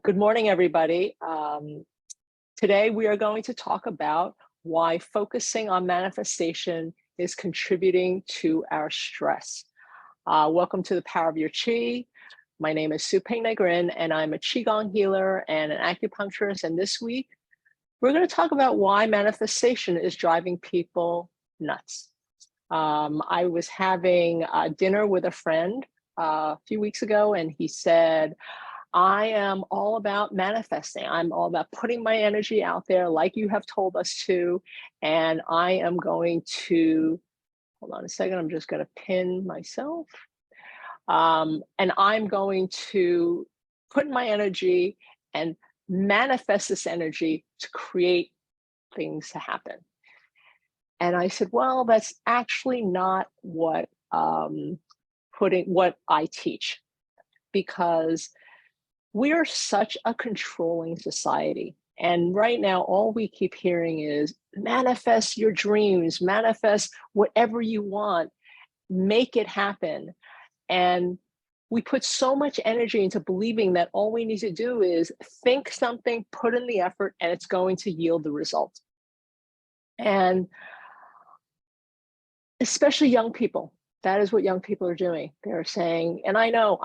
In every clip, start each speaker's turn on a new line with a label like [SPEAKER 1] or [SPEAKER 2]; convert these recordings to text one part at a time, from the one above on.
[SPEAKER 1] Good morning, everybody. Today, we are going to talk about why focusing on manifestation is contributing to our stress. Welcome to the Power of Your Qi. My name is siupingnegrin, and I'm a qigong healer and an acupuncturist. And this week, we're going to talk about why manifestation is driving people nuts. I was having dinner with a friend a few weeks ago, and he said, I am all about manifesting. I'm all about putting my energy out there like you have told us to. And I am going to, hold on a second, I'm just going to pin myself. And I'm going to put my energy and manifest this energy to create things to happen. And I said, well, that's actually not what what I teach, because we are such a controlling society. And right now, all we keep hearing is manifest your dreams, manifest whatever you want, make it happen. And we put so much energy into believing that all we need to do is think something, put in the effort, and it's going to yield the result. And especially young people. That is what young people are doing. They're saying, and I know,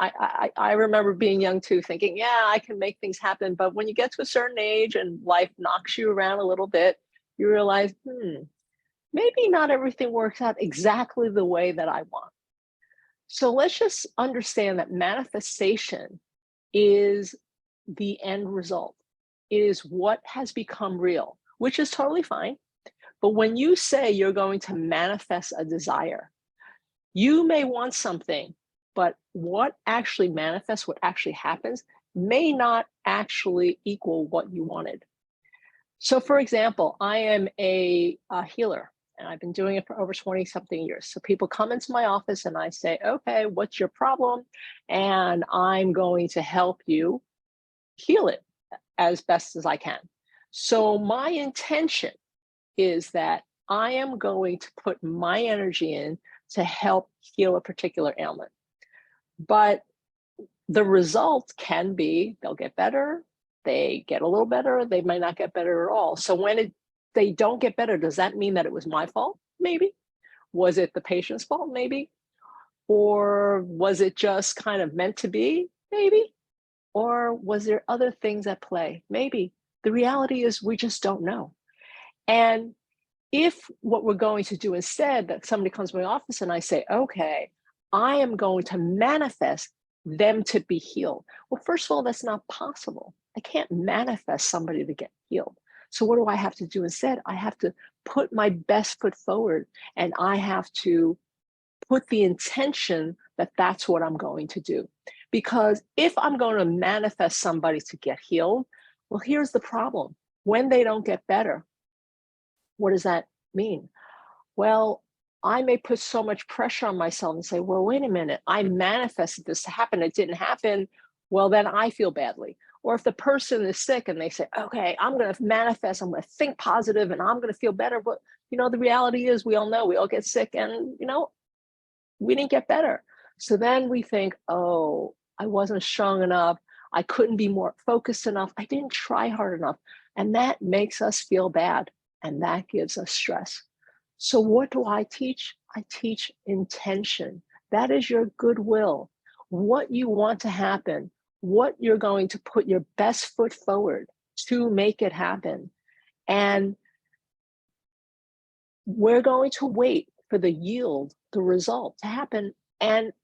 [SPEAKER 1] I remember being young too, thinking, yeah, I can make things happen. But when you get to a certain age and life knocks you around a little bit, you realize, maybe not everything works out exactly the way that I want. So let's just understand that manifestation is the end result. It is what has become real, which is totally fine. But when you say you're going to manifest a desire, you may want something, but what actually manifests, what actually happens, may not actually equal what you wanted. So for example, I am a healer, and I've been doing it for over 20-something years. So people come into my office and I say, okay, what's your problem? And I'm going to help you heal it as best as I can. So my intention is that I am going to put my energy in to help heal a particular ailment. But the result can be they'll get better, they get a little better, they might not get better at all. So when they don't get better, does that mean that it was my fault? Maybe. Was it the patient's fault? Maybe. Or was it just kind of meant to be? Maybe. Or was there other things at play? Maybe. The reality is we just don't know. And if what we're going to do instead, that somebody comes to my office and I say, okay, I am going to manifest them to be healed. Well, first of all, that's not possible. I can't manifest somebody to get healed. So what do I have to do instead? I have to put my best foot forward, and I have to put the intention that that's what I'm going to do. Because if I'm going to manifest somebody to get healed, well, here's the problem. When they don't get better, what does that mean? Well, I may put so much pressure on myself and say, well, wait a minute, I manifested this to happen, it didn't happen. Well, then I feel badly. Or if the person is sick and they say, okay, I'm going to manifest, I'm going to think positive and I'm going to feel better. But, the reality is we all know we all get sick and, we didn't get better. So then we think, oh, I wasn't strong enough. I couldn't be more focused enough. I didn't try hard enough. And that makes us feel bad. And that gives us stress. So what do I teach? I teach intention. That is your goodwill. What you want to happen, what you're going to put your best foot forward to make it happen. And we're going to wait for the result to happen. And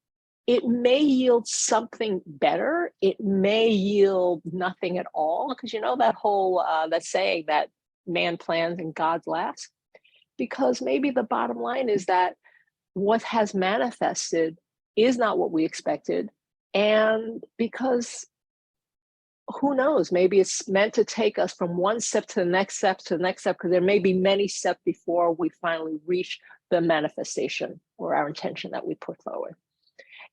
[SPEAKER 1] it may yield something better. It may yield nothing at all. Because that whole, that saying that man plans and God laughs, because maybe the bottom line is that what has manifested is not what we expected. And because who knows, maybe it's meant to take us from one step to the next step to the next step, because there may be many steps before we finally reach the manifestation or our intention that we put forward.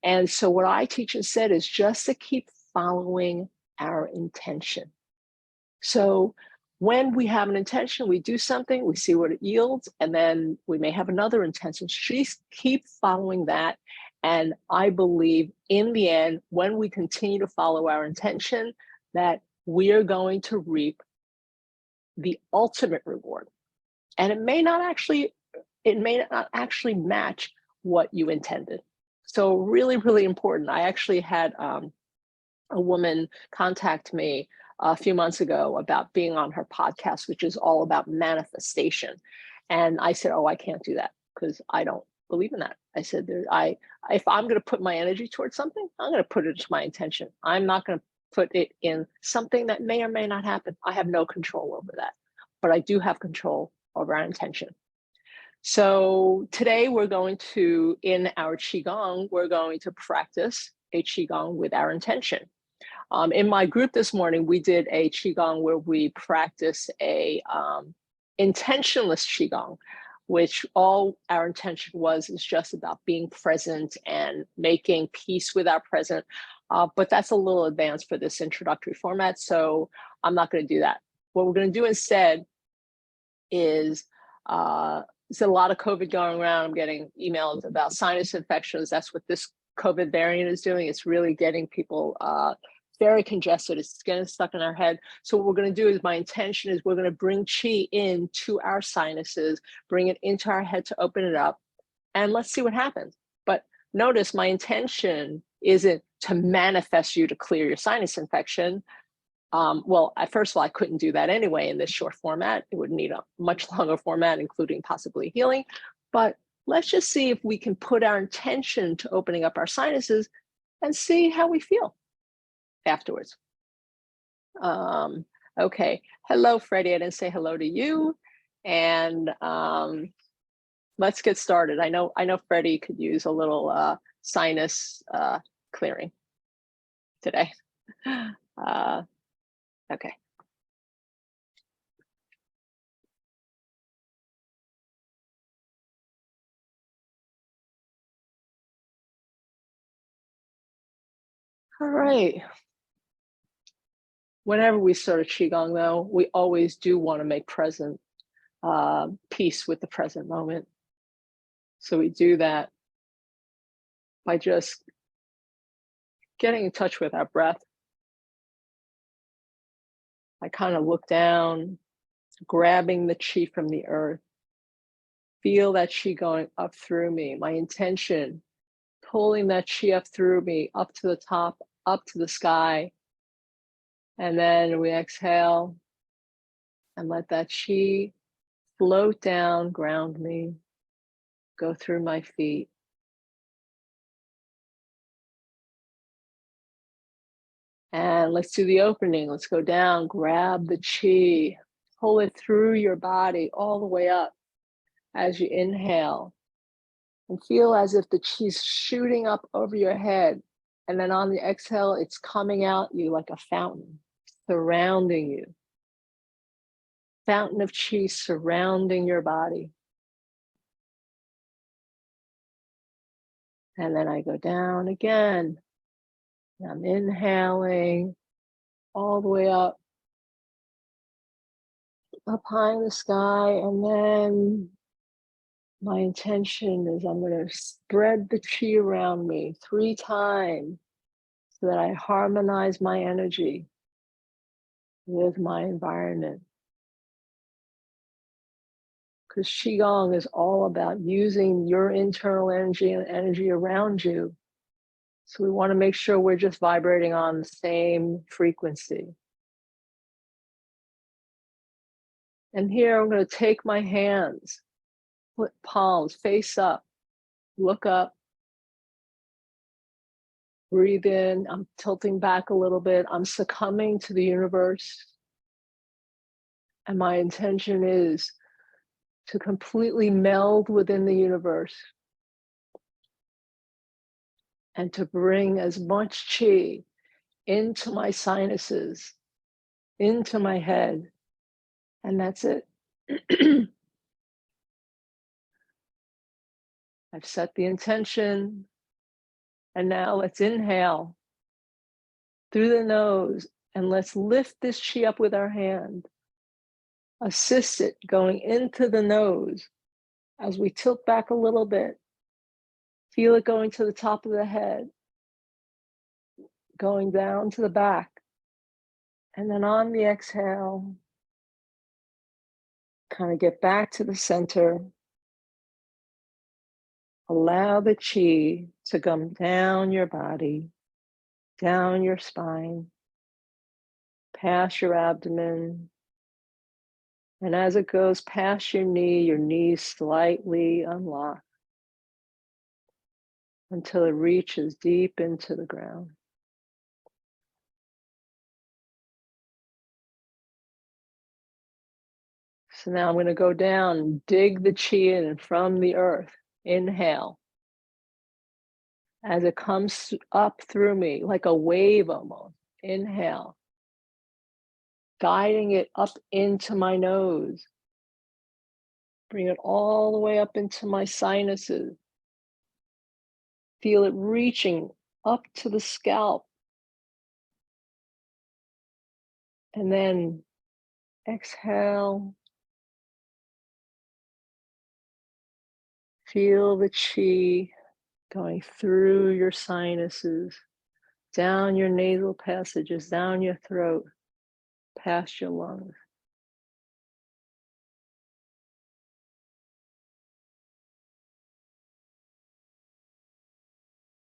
[SPEAKER 1] And so what I teach instead is just to keep following our intention. So when we have an intention, we do something, we see what it yields, and then we may have another intention. Just keep following that. And I believe in the end, when we continue to follow our intention, that we are going to reap the ultimate reward. And it may not actually match what you intended. So really, really important. I actually had a woman contact me a few months ago about being on her podcast, which is all about manifestation. And I said, oh, I can't do that because I don't believe in that. I said, if I'm going to put my energy towards something, I'm going to put it to my intention. I'm not going to put it in something that may or may not happen. I have no control over that, but I do have control over our intention. So today we're going to, in our qigong, we're going to practice a qigong with our intention. In my group this morning, we did a qigong where we practice a intentionless qigong, which all our intention is just about being present and making peace with our present. But that's a little advanced for this introductory format, so I'm not going to do that. What we're going to do instead is there's a lot of COVID going around. I'm getting emails about sinus infections. That's what this COVID variant is doing. It's really getting people very congested. It's getting stuck in our head. So what we're going to do is, my intention is we're going to bring qi into our sinuses, bring it into our head to open it up, and let's see what happens. But notice my intention isn't to manifest you to clear your sinus infection. Well, first of all, I couldn't do that anyway in this short format. It would need a much longer format, including possibly healing. But let's just see if we can put our intention to opening up our sinuses and see how we feel afterwards. Okay. Hello, Freddie. I didn't say hello to you. And let's get started. I know Freddie could use a little sinus clearing today. Okay. All right. Whenever we start a qigong, though, we always do want to make present peace with the present moment. So we do that by just getting in touch with our breath. I kind of look down, grabbing the qi from the earth. Feel that qi going up through me. My intention, pulling that qi up through me, up to the top, up to the sky. And then we exhale and let that qi float down, ground me, go through my feet. And let's do the opening. Let's go down, grab the qi, pull it through your body all the way up as you inhale. And feel as if the qi is shooting up over your head. And then on the exhale, it's coming out you like a fountain, surrounding you. Fountain of qi surrounding your body. And then I go down again. I'm inhaling all the way up high in the sky. And then my intention is I'm going to spread the qi around me 3 times so that I harmonize my energy with my environment. Because qigong is all about using your internal energy and energy around you. So we want to make sure we're just vibrating on the same frequency. And here I'm going to take my hands, put palms face up, look up, breathe in. I'm tilting back a little bit. I'm succumbing to the universe. And my intention is to completely meld within the universe and to bring as much qi into my sinuses, into my head, and that's it. I've set the intention, and now let's inhale through the nose, and let's lift this qi up with our hand. Assist it going into the nose as we tilt back a little bit. Feel it going to the top of the head, going down to the back, And then on the exhale, kind of get back to the center. Allow the chi to come down your body, down your spine, past your abdomen. And as it goes past your knees slightly unlock until it reaches deep into the ground. So now I'm going to go down and dig the chi in from the earth. Inhale. As it comes up through me, like a wave almost. Inhale. Guiding it up into my nose. Bring it all the way up into my sinuses. Feel it reaching up to the scalp. And then exhale. Feel the chi going through your sinuses, down your nasal passages, down your throat, past your lungs.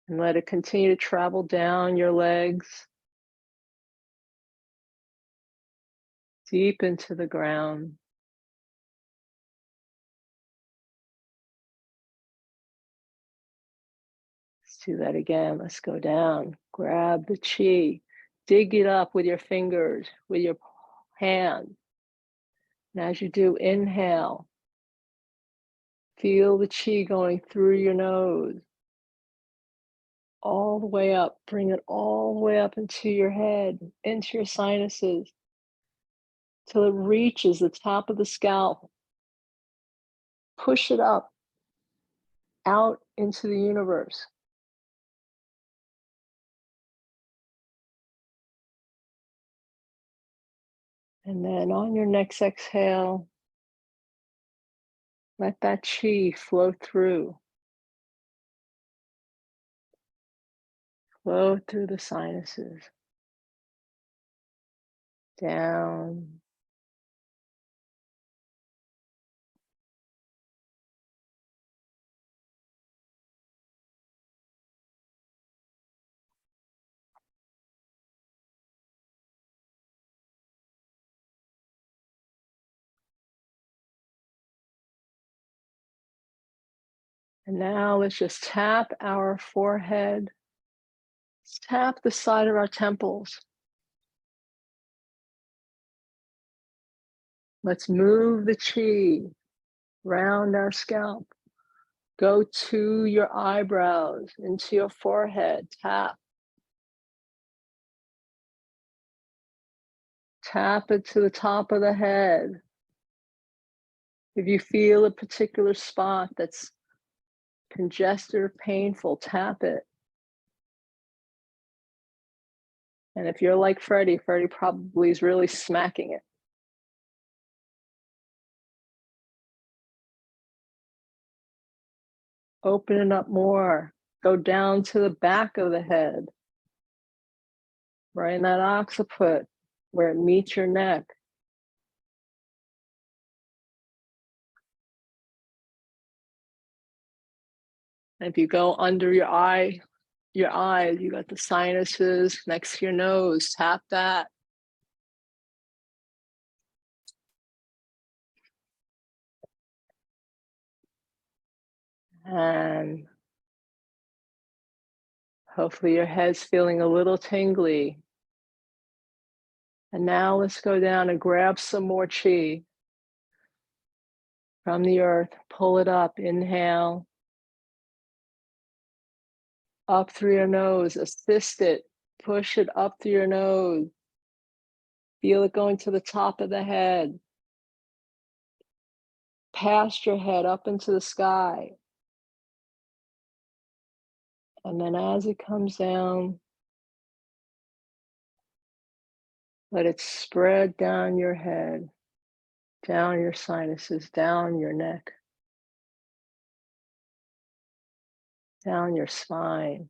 [SPEAKER 1] And let it continue to travel down your legs, deep into the ground. Let's do that again. Let's go down. Grab the chi. Dig it up with your fingers, with your hand. And as you do, inhale. Feel the chi going through your nose, all the way up. Bring it all the way up into your head, into your sinuses, till it reaches the top of the scalp. Push it up, out into the universe. And then on your next exhale, let that chi flow through. Flow through the sinuses. Down. And now let's just tap our forehead. Tap the side of our temples. Let's move the chi round our scalp. Go to your eyebrows, into your forehead. Tap. Tap it to the top of the head. If you feel a particular spot that's congested or painful, tap it. And if you're like Freddie probably is really smacking it. Open it up more. Go down to the back of the head, right in that occiput where it meets your neck. And if you go under your eyes, you got the sinuses next to your nose, tap that. And hopefully your head's feeling a little tingly. And now let's go down and grab some more chi from the earth. Pull it up, inhale. Up through your nose, assist it. Push it up through your nose. Feel it going to the top of the head. Past your head, up into the sky. And then as it comes down, let it spread down your head, down your sinuses, down your neck, down your spine.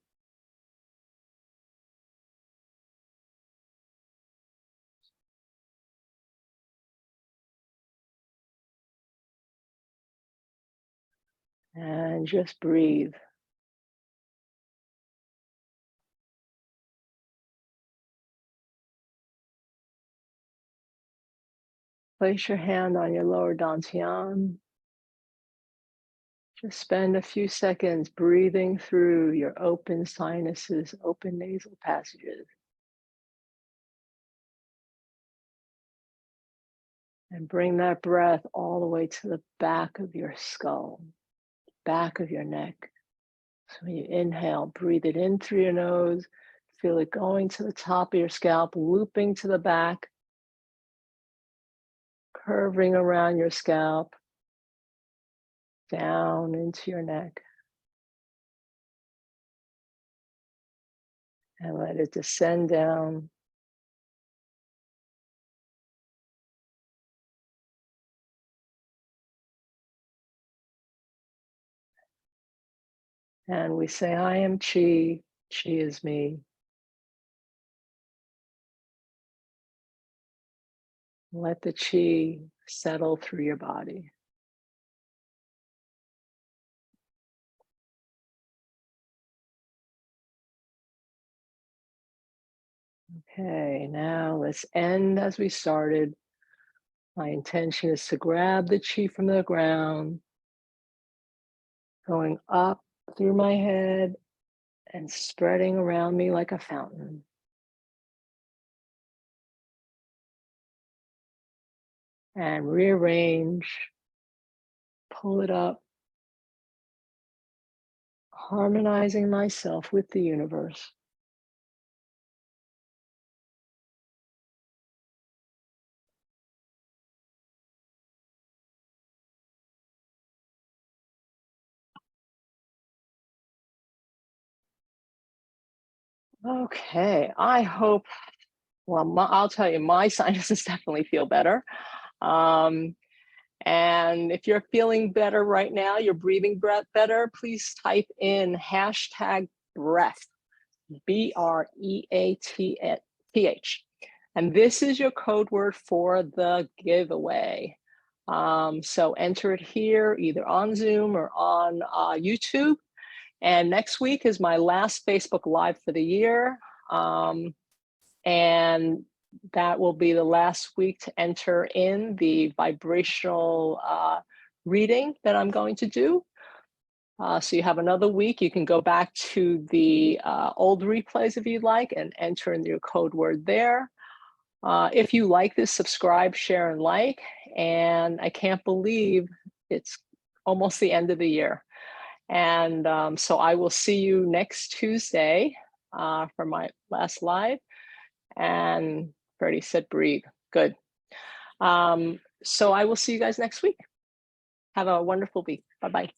[SPEAKER 1] And just breathe. Place your hand on your lower dantian. Just spend a few seconds breathing through your open sinuses, open nasal passages. And bring that breath all the way to the back of your skull, back of your neck. So when you inhale, breathe it in through your nose, feel it going to the top of your scalp, looping to the back, curving around your scalp, down into your neck. And let it descend down. And we say, I am Chi, Chi is me. Let the Chi settle through your body. Okay, now let's end as we started. My intention is to grab the Chi from the ground, going up through my head and spreading around me like a fountain. And rearrange, pull it up, harmonizing myself with the universe. Okay, I hope, well, I'll tell you, my sinuses definitely feel better. And if you're feeling better right now, you're breathing better, please type in hashtag breath, BREATH. And this is your code word for the giveaway. So enter it here, either on Zoom or on YouTube. And next week is my last Facebook Live for the year. And that will be the last week to enter in the vibrational reading that I'm going to do. So you have another week. You can go back to the old replays if you'd like and enter in your code word there. If you like this, subscribe, share, and like. And I can't believe it's almost the end of the year. And so I will see you next Tuesday for my last live. And Freddie said breathe. Good. So I will see you guys next week. Have a wonderful week. Bye-bye.